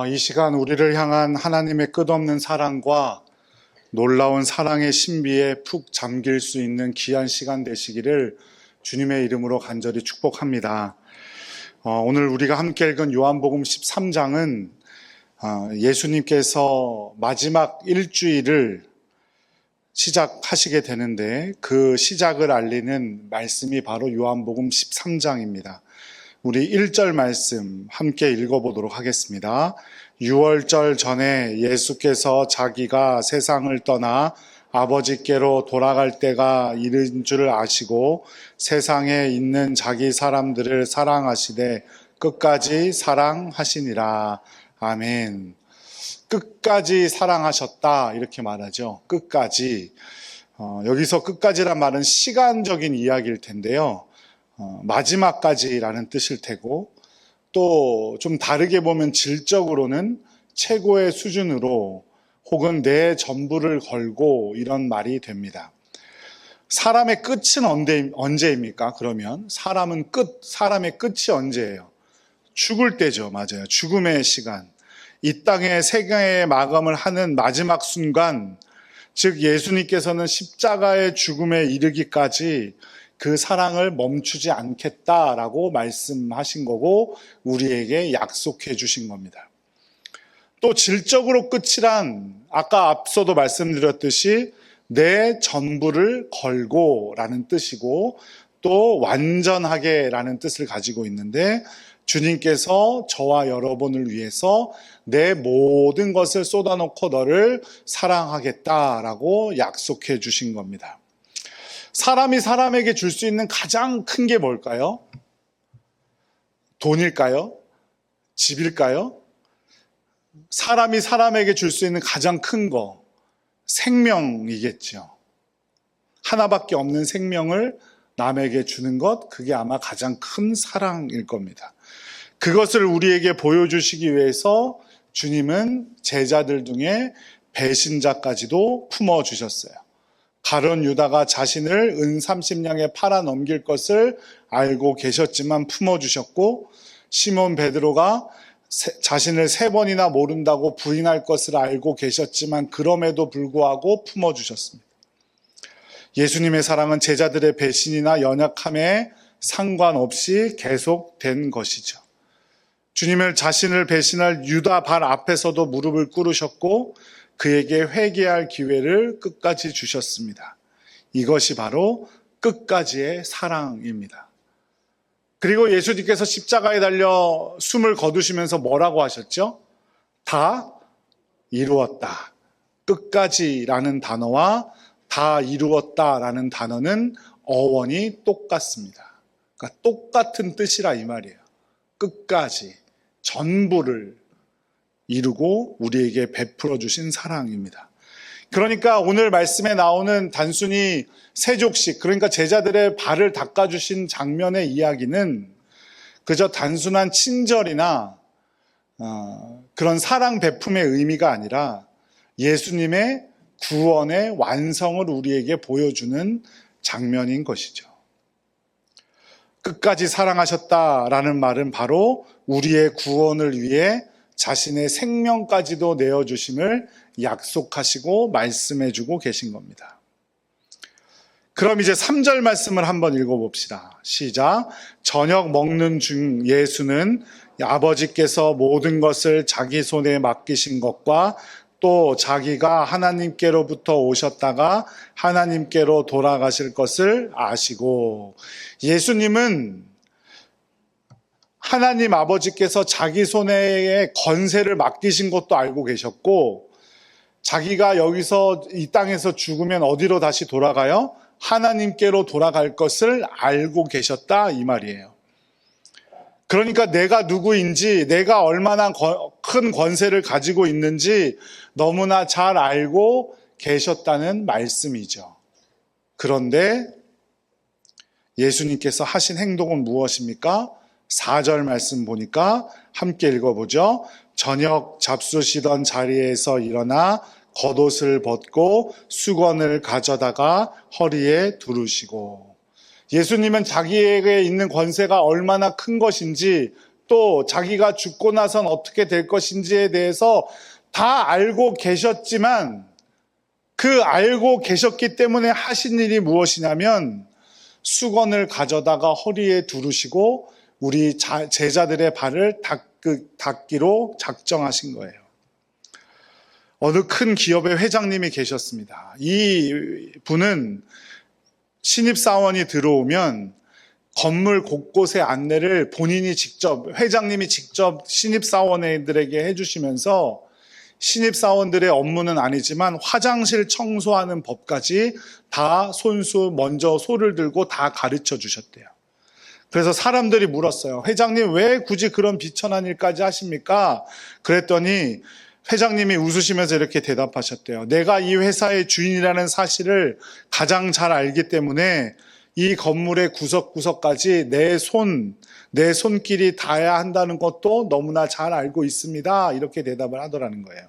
이 시간 우리를 향한 하나님의 끝없는 사랑과 놀라운 사랑의 신비에 푹 잠길 수 있는 귀한 시간 되시기를 주님의 이름으로 간절히 축복합니다. 오늘 우리가 함께 읽은 요한복음 13장은 예수님께서 마지막 일주일을 시작하시게 되는데 그 시작을 알리는 말씀이 바로 요한복음 13장입니다. 우리 1절 말씀 함께 읽어보도록 하겠습니다. 6월절 전에 예수께서 자기가 세상을 떠나 아버지께로 돌아갈 때가 이른 줄 아시고 세상에 있는 자기 사람들을 사랑하시되 끝까지 사랑하시니라. 아멘. 끝까지 사랑하셨다 이렇게 말하죠. 끝까지. 여기서 끝까지란 말은 시간적인 이야기일 텐데요. 마지막까지라는 뜻일 테고 또 좀 다르게 보면 질적으로는 최고의 수준으로 혹은 내 전부를 걸고 이런 말이 됩니다. 사람의 끝은 언제입니까? 그러면 사람의 끝이 언제예요? 죽을 때죠. 맞아요. 죽음의 시간. 이 땅에 세계의 마감을 하는 마지막 순간, 즉 예수님께서는 십자가의 죽음에 이르기까지 그 사랑을 멈추지 않겠다라고 말씀하신 거고 우리에게 약속해 주신 겁니다. 또 질적으로 끝이란 아까 앞서도 말씀드렸듯이 내 전부를 걸고 라는 뜻이고 또 완전하게 라는 뜻을 가지고 있는데 주님께서 저와 여러분을 위해서 내 모든 것을 쏟아놓고 너를 사랑하겠다라고 약속해 주신 겁니다. 사람이 사람에게 줄 수 있는 가장 큰 게 뭘까요? 돈일까요? 집일까요? 사람이 사람에게 줄 수 있는 가장 큰 거, 생명이겠죠. 하나밖에 없는 생명을 남에게 주는 것, 그게 아마 가장 큰 사랑일 겁니다. 그것을 우리에게 보여주시기 위해서 주님은 제자들 중에 배신자까지도 품어주셨어요. 가룟 유다가 자신을 은 30냥에 팔아 넘길 것을 알고 계셨지만 품어주셨고 시몬 베드로가 자신을 3번이나 모른다고 부인할 것을 알고 계셨지만 그럼에도 불구하고 품어주셨습니다. 예수님의 사랑은 제자들의 배신이나 연약함에 상관없이 계속된 것이죠. 주님을 자신을 배신할 유다 발 앞에서도 무릎을 꿇으셨고 그에게 회개할 기회를 끝까지 주셨습니다. 이것이 바로 끝까지의 사랑입니다. 그리고 예수님께서 십자가에 달려 숨을 거두시면서 뭐라고 하셨죠? 다 이루었다. 끝까지라는 단어와 다 이루었다라는 단어는 어원이 똑같습니다. 그러니까 똑같은 뜻이라 이 말이에요. 끝까지, 전부를 이루고 우리에게 베풀어 주신 사랑입니다. 그러니까 오늘 말씀에 나오는 단순히 세족식, 그러니까 제자들의 발을 닦아주신 장면의 이야기는 그저 단순한 친절이나 그런 사랑 베품의 의미가 아니라 예수님의 구원의 완성을 우리에게 보여주는 장면인 것이죠. 끝까지 사랑하셨다라는 말은 바로 우리의 구원을 위해 자신의 생명까지도 내어주심을 약속하시고 말씀해주고 계신 겁니다. 그럼 이제 3절 말씀을 한번 읽어봅시다. 시작. 저녁 먹는 중 예수는 아버지께서 모든 것을 자기 손에 맡기신 것과 또 자기가 하나님께로부터 오셨다가 하나님께로 돌아가실 것을 아시고, 예수님은 하나님 아버지께서 자기 손에 권세를 맡기신 것도 알고 계셨고 자기가 여기서 이 땅에서 죽으면 어디로 다시 돌아가요? 하나님께로 돌아갈 것을 알고 계셨다 이 말이에요. 그러니까 내가 누구인지, 내가 얼마나 큰 권세를 가지고 있는지 너무나 잘 알고 계셨다는 말씀이죠. 그런데 예수님께서 하신 행동은 무엇입니까? 4절 말씀 보니까 함께 읽어보죠. 저녁 잡수시던 자리에서 일어나 겉옷을 벗고 수건을 가져다가 허리에 두르시고, 예수님은 자기에게 있는 권세가 얼마나 큰 것인지 또 자기가 죽고 나선 어떻게 될 것인지에 대해서 다 알고 계셨지만 그 알고 계셨기 때문에 하신 일이 무엇이냐면 수건을 가져다가 허리에 두르시고 우리 제자들의 발을 닦기로 작정하신 거예요. 어느 큰 기업의 회장님이 계셨습니다. 이 분은 신입사원이 들어오면 건물 곳곳의 안내를 본인이 직접, 회장님이 직접 신입사원들에게 해주시면서 신입사원들의 업무는 아니지만 화장실 청소하는 법까지 다 손수 먼저 소를 들고 다 가르쳐 주셨대요. 그래서 사람들이 물었어요. 회장님 왜 굳이 그런 비천한 일까지 하십니까? 그랬더니 회장님이 웃으시면서 이렇게 대답하셨대요. 내가 이 회사의 주인이라는 사실을 가장 잘 알기 때문에 이 건물의 구석구석까지 내 손길이 닿아야 한다는 것도 너무나 잘 알고 있습니다. 이렇게 대답을 하더라는 거예요.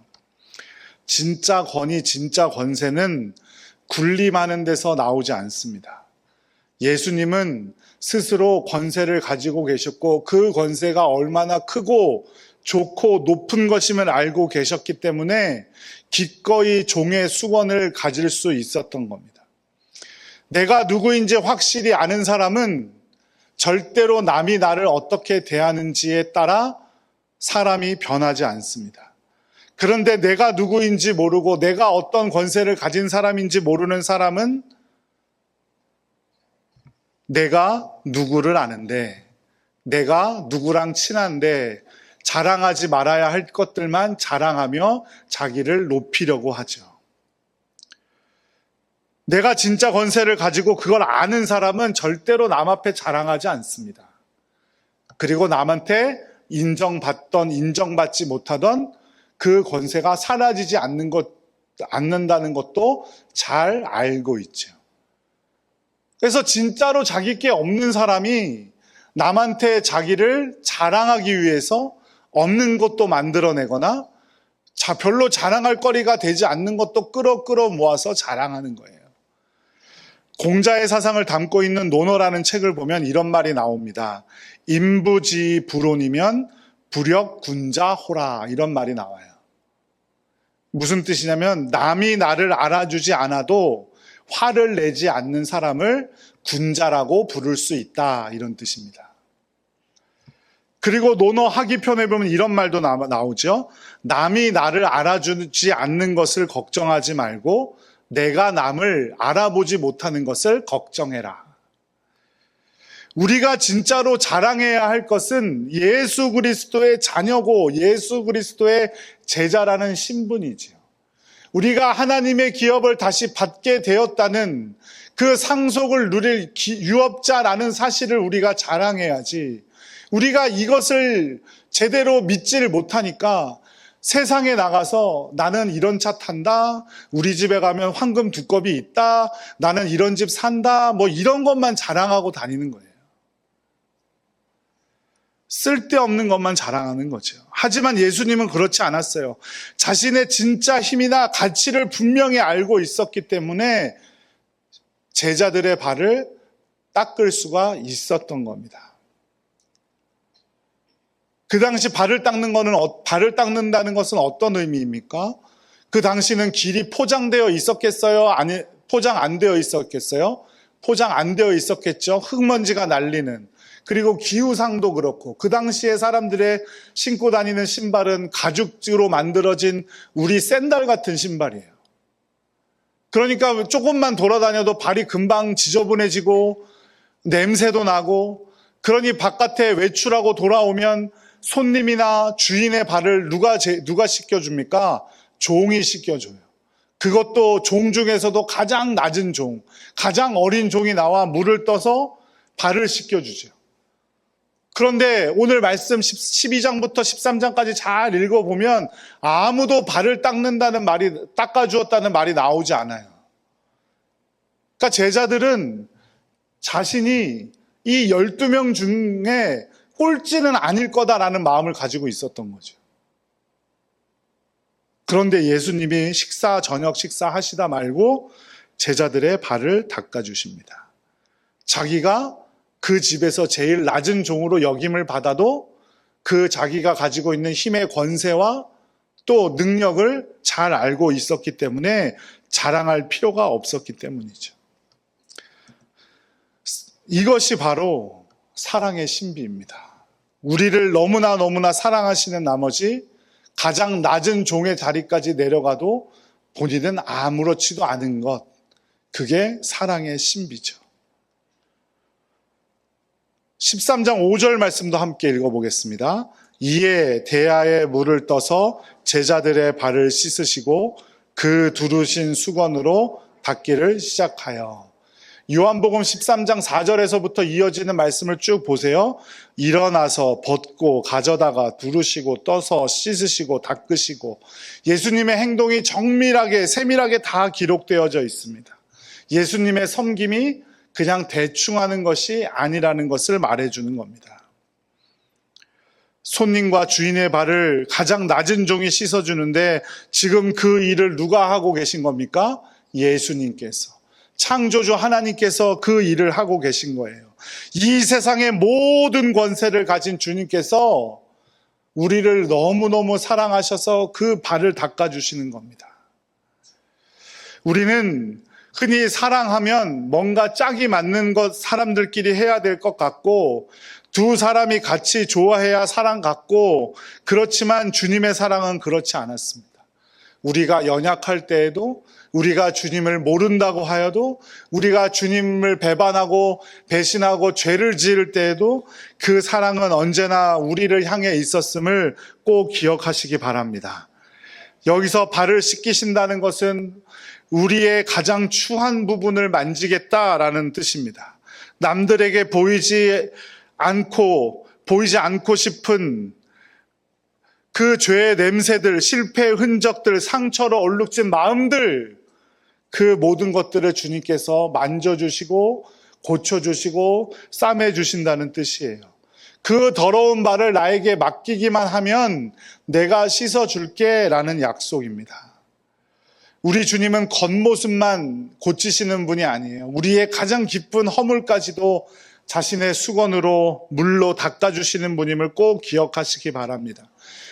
진짜 권위, 진짜 권세는 군림하는 데서 나오지 않습니다. 예수님은 스스로 권세를 가지고 계셨고 그 권세가 얼마나 크고 좋고 높은 것임을 알고 계셨기 때문에 기꺼이 종의 수건을 가질 수 있었던 겁니다. 내가 누구인지 확실히 아는 사람은 절대로 남이 나를 어떻게 대하는지에 따라 사람이 변하지 않습니다. 그런데 내가 누구인지 모르고 내가 어떤 권세를 가진 사람인지 모르는 사람은 내가 누구를 아는데, 내가 누구랑 친한데 자랑하지 말아야 할 것들만 자랑하며 자기를 높이려고 하죠. 내가 진짜 권세를 가지고 그걸 아는 사람은 절대로 남 앞에 자랑하지 않습니다. 그리고 남한테 인정받지 못하던 그 권세가 사라지지 않는다는 것도 잘 알고 있죠. 그래서 진짜로 자기 게 없는 사람이 남한테 자기를 자랑하기 위해서 없는 것도 만들어내거나 별로 자랑할 거리가 되지 않는 것도 끌어 모아서 자랑하는 거예요. 공자의 사상을 담고 있는 논어라는 책을 보면 이런 말이 나옵니다. 인부지불온이면 부력군자호라, 이런 말이 나와요. 무슨 뜻이냐면 남이 나를 알아주지 않아도 화를 내지 않는 사람을 군자라고 부를 수 있다, 이런 뜻입니다. 그리고 논어 하기편에 보면 이런 말도 나오죠. 남이 나를 알아주지 않는 것을 걱정하지 말고 내가 남을 알아보지 못하는 것을 걱정해라. 우리가 진짜로 자랑해야 할 것은 예수 그리스도의 자녀고 예수 그리스도의 제자라는 신분이지요. 우리가 하나님의 기업을 다시 받게 되었다는 그 상속을 누릴 유업자라는 사실을 우리가 자랑해야지, 우리가 이것을 제대로 믿지를 못하니까 세상에 나가서 나는 이런 차 탄다, 우리 집에 가면 황금 두꺼비 있다, 나는 이런 집 산다, 뭐 이런 것만 자랑하고 다니는 거예요. 쓸데없는 것만 자랑하는 거죠. 하지만 예수님은 그렇지 않았어요. 자신의 진짜 힘이나 가치를 분명히 알고 있었기 때문에 제자들의 발을 닦을 수가 있었던 겁니다. 그 당시 발을 닦는다는 것은 어떤 의미입니까? 그 당시는 길이 포장되어 있었겠어요? 아니, 포장 안 되어 있었겠어요? 포장 안 되어 있었겠죠. 흙먼지가 날리는. 그리고 기후상도 그렇고 그 당시에 사람들의 신고 다니는 신발은 가죽으로 만들어진 우리 샌들 같은 신발이에요. 그러니까 조금만 돌아다녀도 발이 금방 지저분해지고 냄새도 나고, 그러니 바깥에 외출하고 돌아오면 손님이나 주인의 발을 누가 씻겨줍니까? 종이 씻겨줘요. 그것도 종 중에서도 가장 낮은 종, 가장 어린 종이 나와 물을 떠서 발을 씻겨주죠. 그런데 오늘 말씀 12장부터 13장까지 잘 읽어보면 아무도 발을 닦아주었다는 말이 나오지 않아요. 그러니까 제자들은 자신이 이 12명 중에 꼴찌는 아닐 거다라는 마음을 가지고 있었던 거죠. 그런데 예수님이 저녁 식사 하시다 말고 제자들의 발을 닦아주십니다. 자기가 그 집에서 제일 낮은 종으로 역임을 받아도 그 자기가 가지고 있는 힘의 권세와 또 능력을 잘 알고 있었기 때문에 자랑할 필요가 없었기 때문이죠. 이것이 바로 사랑의 신비입니다. 우리를 너무나 사랑하시는 나머지 가장 낮은 종의 자리까지 내려가도 본인은 아무렇지도 않은 것, 그게 사랑의 신비죠. 13장 5절 말씀도 함께 읽어보겠습니다. 이에 대야에 물을 떠서 제자들의 발을 씻으시고 그 두르신 수건으로 닦기를 시작하여. 요한복음 13장 4절에서부터 이어지는 말씀을 쭉 보세요. 일어나서 벗고 가져다가 두르시고 떠서 씻으시고 닦으시고, 예수님의 행동이 정밀하게 세밀하게 다 기록되어져 있습니다. 예수님의 섬김이 그냥 대충 하는 것이 아니라는 것을 말해주는 겁니다. 손님과 주인의 발을 가장 낮은 종이 씻어주는데 지금 그 일을 누가 하고 계신 겁니까? 예수님께서, 창조주 하나님께서 그 일을 하고 계신 거예요. 이 세상의 모든 권세를 가진 주님께서 우리를 너무너무 사랑하셔서 그 발을 닦아주시는 겁니다. 우리는 흔히 사랑하면 뭔가 짝이 맞는 것 사람들끼리 해야 될 것 같고, 두 사람이 같이 좋아해야 사랑 같고, 그렇지만 주님의 사랑은 그렇지 않았습니다. 우리가 연약할 때에도, 우리가 주님을 모른다고 하여도, 우리가 주님을 배반하고 배신하고 죄를 지을 때에도 그 사랑은 언제나 우리를 향해 있었음을 꼭 기억하시기 바랍니다. 여기서 발을 씻기신다는 것은 우리의 가장 추한 부분을 만지겠다라는 뜻입니다. 남들에게 보이지 않고 싶은 그 죄의 냄새들, 실패의 흔적들, 상처로 얼룩진 마음들, 그 모든 것들을 주님께서 만져주시고 고쳐주시고 싸매주신다는 뜻이에요. 그 더러운 발을 나에게 맡기기만 하면 내가 씻어줄게 라는 약속입니다. 우리 주님은 겉모습만 고치시는 분이 아니에요. 우리의 가장 깊은 허물까지도 자신의 수건으로 물로 닦아주시는 분임을 꼭 기억하시기 바랍니다.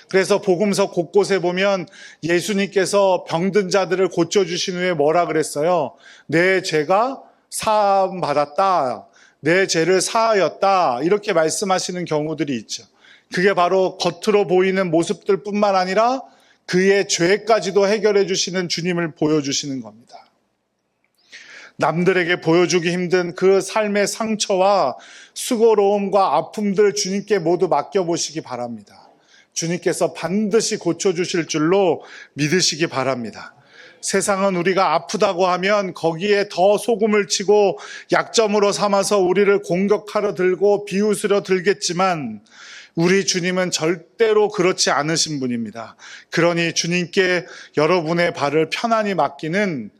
그래서 복음서 곳곳에 보면 예수님께서 병든 자들을 고쳐주신 후에 뭐라 그랬어요? 내 죄가 사함 받았다, 내 죄를 사하였다, 이렇게 말씀하시는 경우들이 있죠. 그게 바로 겉으로 보이는 모습들 뿐만 아니라 그의 죄까지도 해결해 주시는 주님을 보여주시는 겁니다. 남들에게 보여주기 힘든 그 삶의 상처와 수고로움과 아픔들 주님께 모두 맡겨보시기 바랍니다. 주님께서 반드시 고쳐주실 줄로 믿으시기 바랍니다. 세상은 우리가 아프다고 하면 거기에 더 소금을 치고 약점으로 삼아서 우리를 공격하러 들고 비웃으려 들겠지만 우리 주님은 절대로 그렇지 않으신 분입니다. 그러니 주님께 여러분의 발을 편안히 맡기는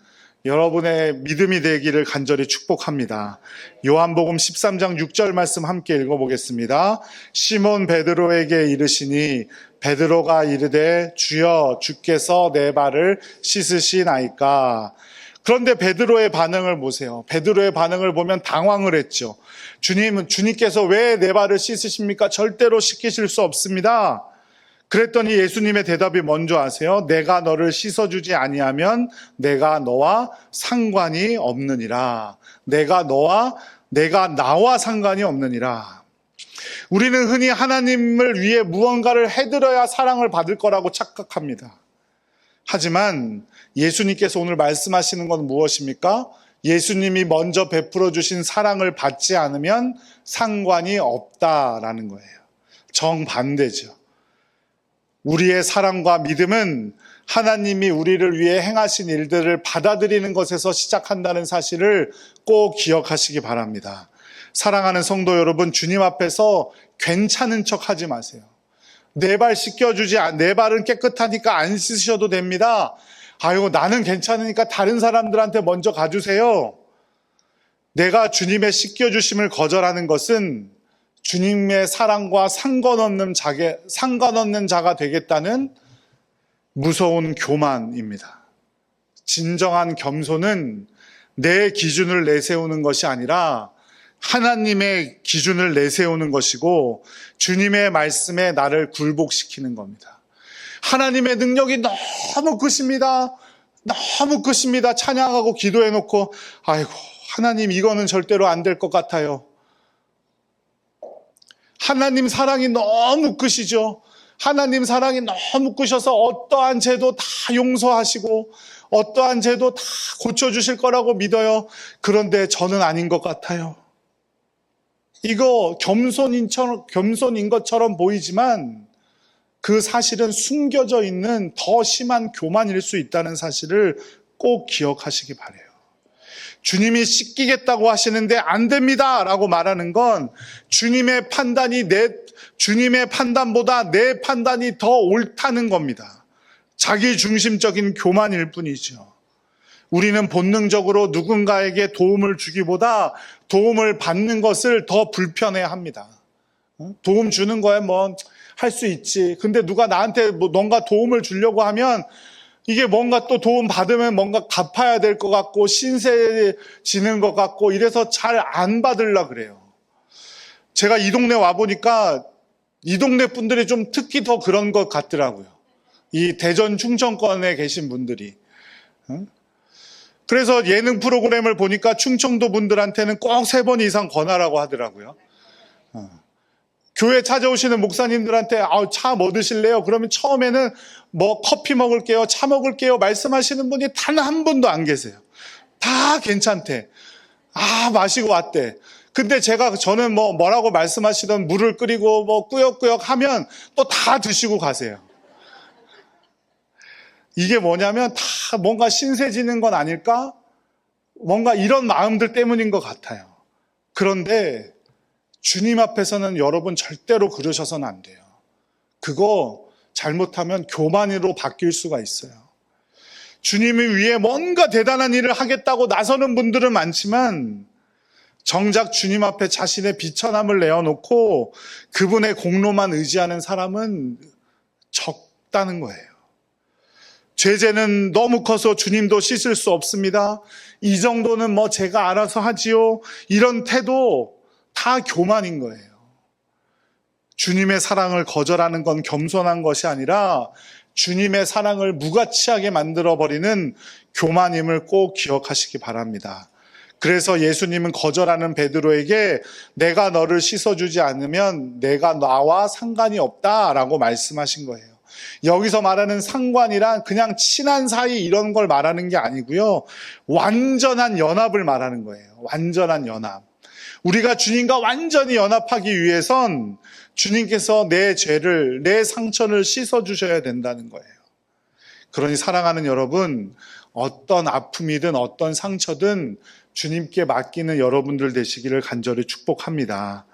여러분의 믿음이 되기를 간절히 축복합니다. 요한복음 13장 6절 말씀 함께 읽어보겠습니다. 시몬 베드로에게 이르시니 베드로가 이르되 주여 주께서 내 발을 씻으시나이까. 그런데 베드로의 반응을 보세요. 베드로의 반응을 보면 당황을 했죠. 주님께서 왜 내 발을 씻으십니까? 절대로 씻기실 수 없습니다. 그랬더니 예수님의 대답이 뭔지 아세요? 내가 너를 씻어주지 아니하면 내가 너와 상관이 없느니라. 내가 나와 상관이 없느니라. 우리는 흔히 하나님을 위해 무언가를 해드려야 사랑을 받을 거라고 착각합니다. 하지만 예수님께서 오늘 말씀하시는 건 무엇입니까? 예수님이 먼저 베풀어 주신 사랑을 받지 않으면 상관이 없다라는 거예요. 정반대죠. 우리의 사랑과 믿음은 하나님이 우리를 위해 행하신 일들을 받아들이는 것에서 시작한다는 사실을 꼭 기억하시기 바랍니다. 사랑하는 성도 여러분, 주님 앞에서 괜찮은 척 하지 마세요. 내 발 씻겨주지, 내 발은 깨끗하니까 안 씻으셔도 됩니다. 아유, 나는 괜찮으니까 다른 사람들한테 먼저 가주세요. 내가 주님의 씻겨주심을 거절하는 것은 주님의 사랑과 상관없는 자가 되겠다는 무서운 교만입니다. 진정한 겸손은 내 기준을 내세우는 것이 아니라 하나님의 기준을 내세우는 것이고 주님의 말씀에 나를 굴복시키는 겁니다. 하나님의 능력이 너무 크십니다. 너무 크십니다. 찬양하고 기도해놓고 아이고 하나님 이거는 절대로 안 될 것 같아요. 하나님 사랑이 너무 크시죠. 하나님 사랑이 너무 크셔서 어떠한 죄도 다 용서하시고 어떠한 죄도 다 고쳐주실 거라고 믿어요. 그런데 저는 아닌 것 같아요. 이거 겸손인 것처럼 보이지만 그 사실은 숨겨져 있는 더 심한 교만일 수 있다는 사실을 꼭 기억하시기 바라요. 주님이 씻기겠다고 하시는데 안 됩니다 라고 말하는 건 주님의 판단보다 내 판단이 더 옳다는 겁니다. 자기 중심적인 교만일 뿐이죠. 우리는 본능적으로 누군가에게 도움을 주기보다 도움을 받는 것을 더 불편해합니다. 도움 주는 거에 뭐 할 수 있지. 근데 누가 나한테 뭔가 도움을 주려고 하면 이게 뭔가 또 도움 받으면 뭔가 갚아야 될 것 같고 신세지는 것 같고 이래서 잘 안 받으려고 그래요. 제가 이 동네 와보니까 이 동네 분들이 좀 특히 더 그런 것 같더라고요. 이 대전 충청권에 계신 분들이. 그래서 예능 프로그램을 보니까 충청도 분들한테는 꼭 3번 이상 권하라고 하더라고요. 교회 찾아오시는 목사님들한테 차 뭐 드실래요? 그러면 처음에는 뭐 커피 먹을게요, 차 먹을게요 말씀하시는 분이 단 한 분도 안 계세요. 다 괜찮대. 마시고 왔대. 근데 저는 뭐라고 말씀하시던 물을 끓이고 뭐 꾸역꾸역 하면 또 다 드시고 가세요. 이게 뭐냐면 다 뭔가 신세지는 건 아닐까? 뭔가 이런 마음들 때문인 것 같아요. 그런데 주님 앞에서는 여러분 절대로 그러셔서는 안 돼요. 그거 잘못하면 교만으로 바뀔 수가 있어요. 주님을 위해 뭔가 대단한 일을 하겠다고 나서는 분들은 많지만 정작 주님 앞에 자신의 비천함을 내어놓고 그분의 공로만 의지하는 사람은 적다는 거예요. 죄는 너무 커서 주님도 씻을 수 없습니다. 이 정도는 제가 알아서 하지요. 이런 태도 다 교만인 거예요. 주님의 사랑을 거절하는 건 겸손한 것이 아니라 주님의 사랑을 무가치하게 만들어버리는 교만임을 꼭 기억하시기 바랍니다. 그래서 예수님은 거절하는 베드로에게 내가 너를 씻어주지 않으면 내가 나와 상관이 없다라고 말씀하신 거예요. 여기서 말하는 상관이란 그냥 친한 사이 이런 걸 말하는 게 아니고요. 완전한 연합을 말하는 거예요. 완전한 연합. 우리가 주님과 완전히 연합하기 위해선 주님께서 내 죄를, 내 상처를 씻어주셔야 된다는 거예요. 그러니 사랑하는 여러분, 어떤 아픔이든 어떤 상처든 주님께 맡기는 여러분들 되시기를 간절히 축복합니다.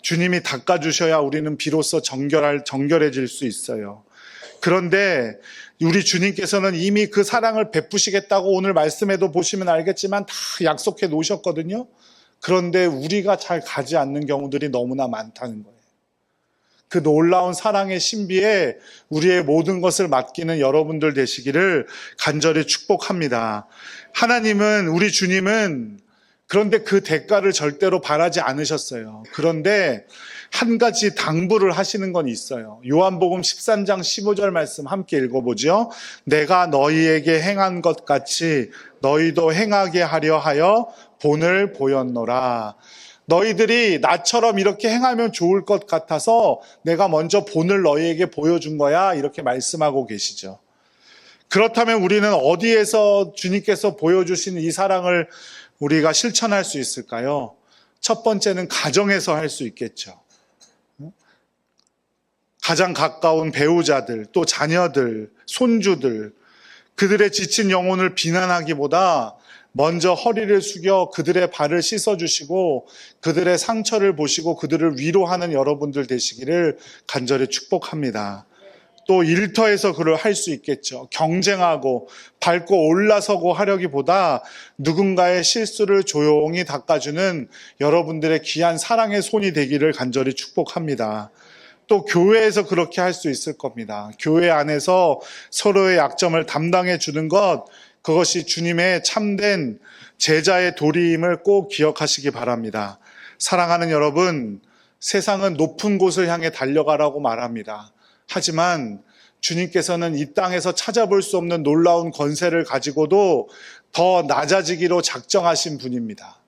주님이 닦아주셔야 우리는 비로소 정결해질 수 있어요. 그런데 우리 주님께서는 이미 그 사랑을 베푸시겠다고 오늘 말씀에도 보시면 알겠지만 다 약속해 놓으셨거든요. 그런데 우리가 잘 가지 않는 경우들이 너무나 많다는 거예요. 그 놀라운 사랑의 신비에 우리의 모든 것을 맡기는 여러분들 되시기를 간절히 축복합니다. 하나님은, 우리 주님은 그런데 그 대가를 절대로 바라지 않으셨어요. 그런데 한 가지 당부를 하시는 건 있어요. 요한복음 13장 15절 말씀 함께 읽어보죠. 내가 너희에게 행한 것 같이 너희도 행하게 하려 하여 본을 보였노라. 너희들이 나처럼 이렇게 행하면 좋을 것 같아서 내가 먼저 본을 너희에게 보여준 거야. 이렇게 말씀하고 계시죠. 그렇다면 우리는 어디에서 주님께서 보여주신 이 사랑을 우리가 실천할 수 있을까요? 첫 번째는 가정에서 할 수 있겠죠. 가장 가까운 배우자들, 또 자녀들, 손주들, 그들의 지친 영혼을 비난하기보다 먼저 허리를 숙여 그들의 발을 씻어주시고 그들의 상처를 보시고 그들을 위로하는 여러분들 되시기를 간절히 축복합니다. 또 일터에서 그걸 할 수 있겠죠. 경쟁하고 밟고 올라서고 하려기보다 누군가의 실수를 조용히 닦아주는 여러분들의 귀한 사랑의 손이 되기를 간절히 축복합니다. 또 교회에서 그렇게 할 수 있을 겁니다. 교회 안에서 서로의 약점을 담당해 주는 것, 그것이 주님의 참된 제자의 도리임을 꼭 기억하시기 바랍니다. 사랑하는 여러분, 세상은 높은 곳을 향해 달려가라고 말합니다. 하지만 주님께서는 이 땅에서 찾아볼 수 없는 놀라운 권세를 가지고도 더 낮아지기로 작정하신 분입니다.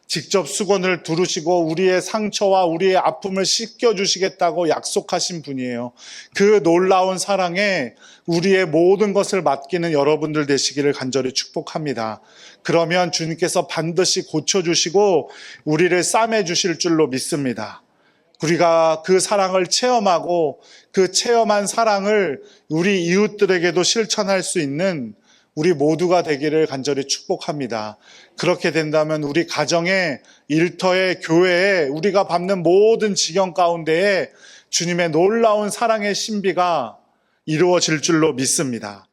직접 수건을 두르시고 우리의 상처와 우리의 아픔을 씻겨주시겠다고 약속하신 분이에요. 그 놀라운 사랑에 우리의 모든 것을 맡기는 여러분들 되시기를 간절히 축복합니다. 그러면 주님께서 반드시 고쳐주시고 우리를 싸매주실 줄로 믿습니다. 우리가 그 사랑을 체험하고 그 체험한 사랑을 우리 이웃들에게도 실천할 수 있는 우리 모두가 되기를 간절히 축복합니다. 그렇게 된다면 우리 가정에, 일터에, 교회에, 우리가 밟는 모든 지경 가운데에 주님의 놀라운 사랑의 신비가 이루어질 줄로 믿습니다.